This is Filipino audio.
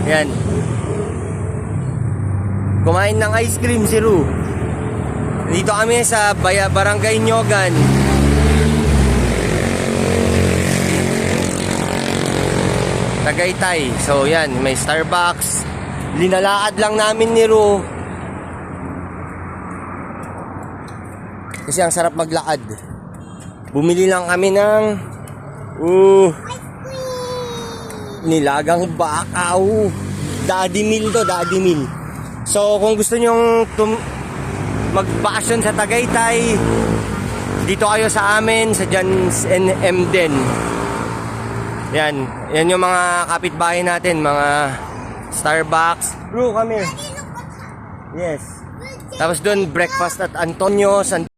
Yan. Kumain ng ice cream si Ru. Dito kami sa Barangay Nyogan. Tagaytay. So yan, may Starbucks. Linalakad lang namin ni Ru. Kasi ang sarap maglakad. Bumili lang kami ng nilagang baka. Daddy meal to, daddy meal. So kung gusto nyong magbakasyon sa Tagaytay, dito kayo sa amin sa John's and Emden. Yan yung mga kapitbahay natin, mga Starbucks. Bro, come here. Yes. Tapos doon breakfast at Antonio, San